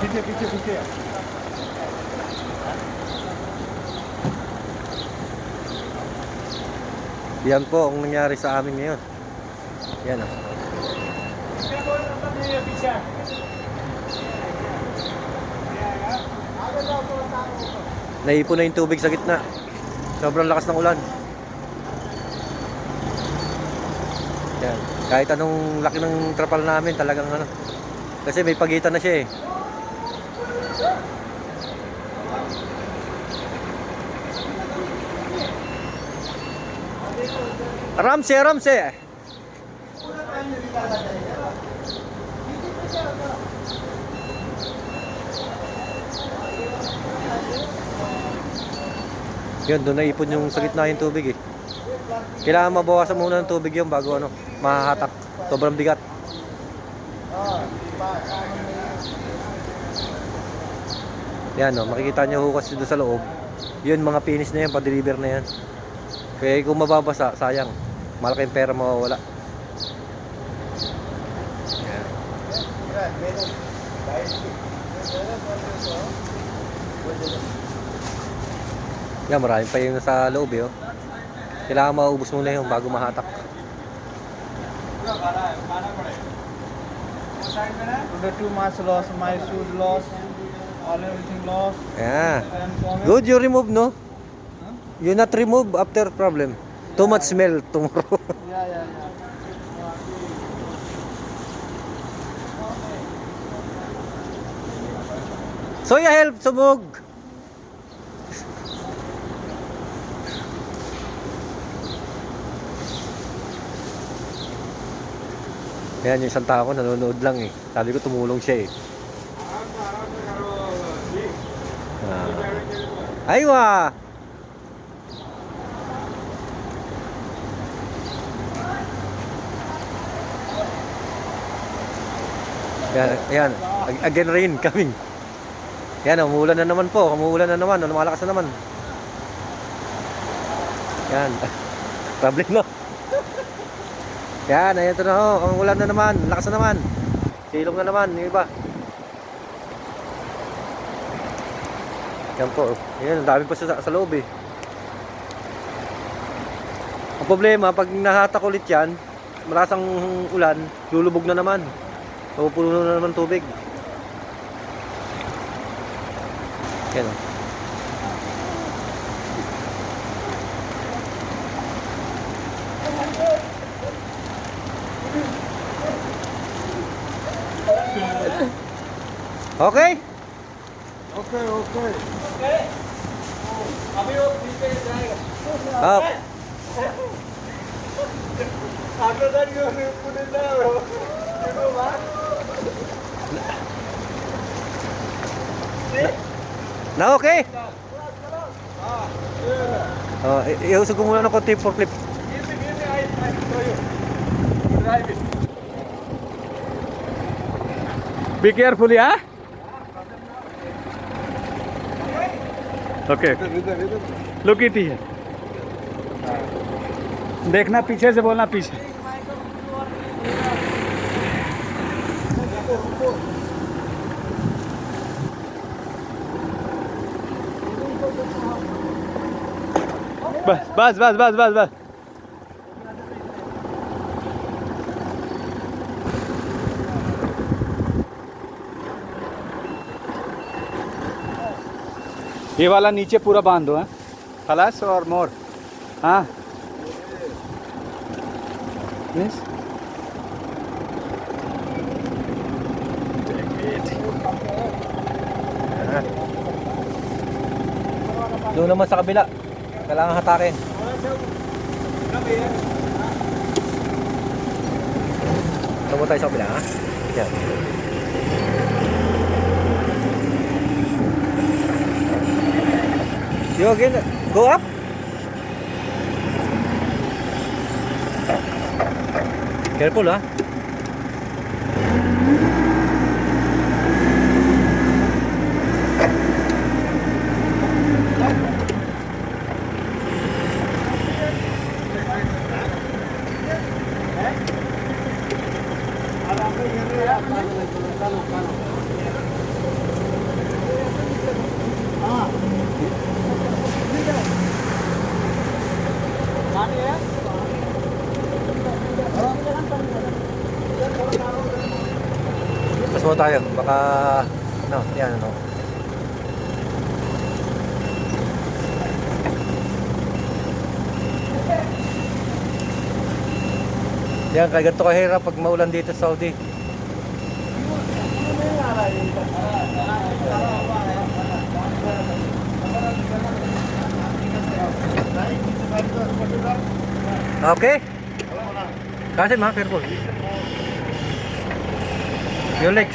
पीछे पीछे पीछे Yan po ang nangyari sa amin ngayon. Yan o. Naipon na yung tubig sa gitna. Sobrang lakas ng ulan. Yan. Kahit anong laki ng trapal namin, talagang ano. Kasi may pagitan na siya eh. Ramsey, Ramsey. Yun, doon naipon yung sa gitna yung tubig eh. Kailangan mabawasan muna ng tubig yung bago ano, mahahatak. Sobrang bigat. Yan o, makikita nyo hukas doon sa loob. Yun, mga finish na yan, pa-deliver na yan. Kaya kung mababasa, sayang. Malaking pera mawawala. Yan. Yan, marami pa yung sa loob eh. Oh. Kailangan maubos muna yung bago mahatak. Too much loss, my shoes lost, all everything lost. Yeah. Good, you remove, no? You not remove after problem. Too much smell tomorrow. Yeah. Soya help, subog. Yan yung isang tao ko nanonood lang eh. Sabi ko tumulong siya eh. Aywa. Yan. Again rain coming. Yan, umuulan na naman po. Umuulan na naman. Lumalakas na naman. Yan. Problem na. Yan, ayan ito na ho. Ang ulan na naman. Lakas na naman. Silong na naman. Yung iba. Yan po. Yan, ang dami pa sa loob eh. Ang problema, pag nahatak ulit yan, malasang ulan, lulubog na naman. Pupuno na naman tubig. Yan o. Okay? Okay. अभी वो पीछे जाएगा. Up. After that you put it there. You know what? Na okay? Iusog ko muna ng konti for flip. Easy, I show you. Drive it. Be careful, yeah? Okay. Look it here. देखना पीछे से बोलना पीछे. बस. ये वाला नीचे पूरा बांध दो. खलास और मोर. हाँ. Yes. Doon naman sa kabila. Kailangan hatakin. Tumot tayo sa kabila, ha? Yan. You again, go up. Careful, ha? Labas mo tayo. Baka, ano, yan, ano. Yan, kaya ganito kahirap pag maulan dito sa Saudi. Okay? Kasim ha, careful. Your legs.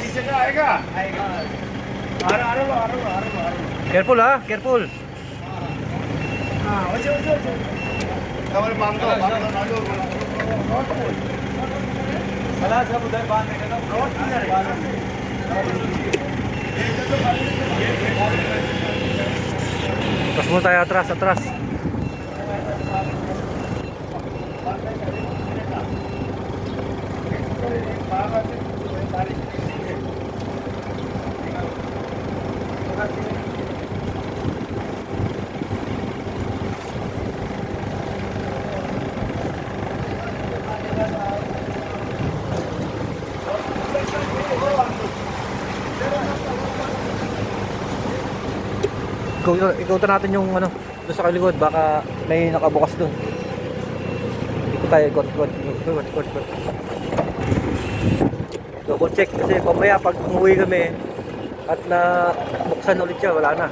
Careful ha, careful. सब उधर बांध देगा ना रोड किधर Tapos muna tayo atras, atras. Ikutan natin yung ano, doon sa kaligod, baka may nakabukas doon. Ikot tayo, ikot. Double check kasi pamaya pag umuwi kami at na buksan ulit siya, wala na.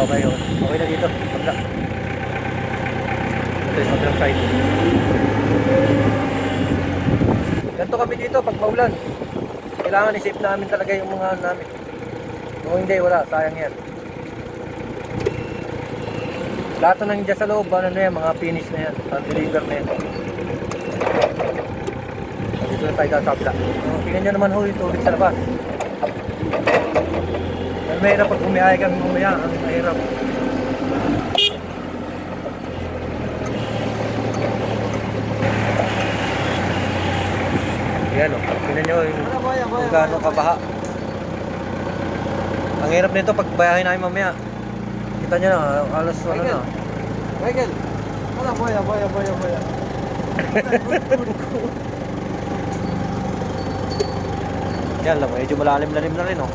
Okay, okay na dito. Pagka. Ito yung sobrang side. Ganito kami dito pag maulan. Kailangan isip namin talaga yung mga namin. Kung hindi, wala. Sayang yan. Lahat na nandiyan sa loob, ano na yan, mga finish na yan. Deliver na yan. Dito na tayo sa kabila. Tingnan nyo naman ho yung tubig sa labas. Mahirap pag umihay kami mamaya, ang mahirap. Yan o, tingnan nyo kung gaano kabaha. Ang hirap nito pag bayahin namin mamaya. Kita nyo na, alas ano na. Michael, wala boya. Yan lang, medyo malalim-lalim na rin o.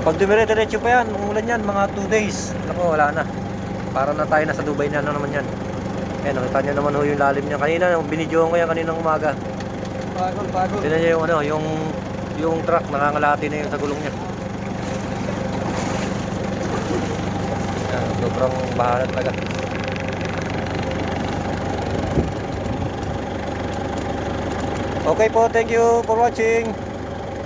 Pag dumire-diretso pa yan, umulan yan, mga 2 days. Ako, wala na. Para na tayo nasa Dubai na naman yan. Ayan, nakita nyo naman ho yung lalim niya. Kanina, binidyohan ko yan kaninang umaga. Pagod. Tignan nyo yung ano, yung truck, nangangalati na yun sa gulong niya. Ayan, sobrang bahala talaga. Okay po, thank you for watching.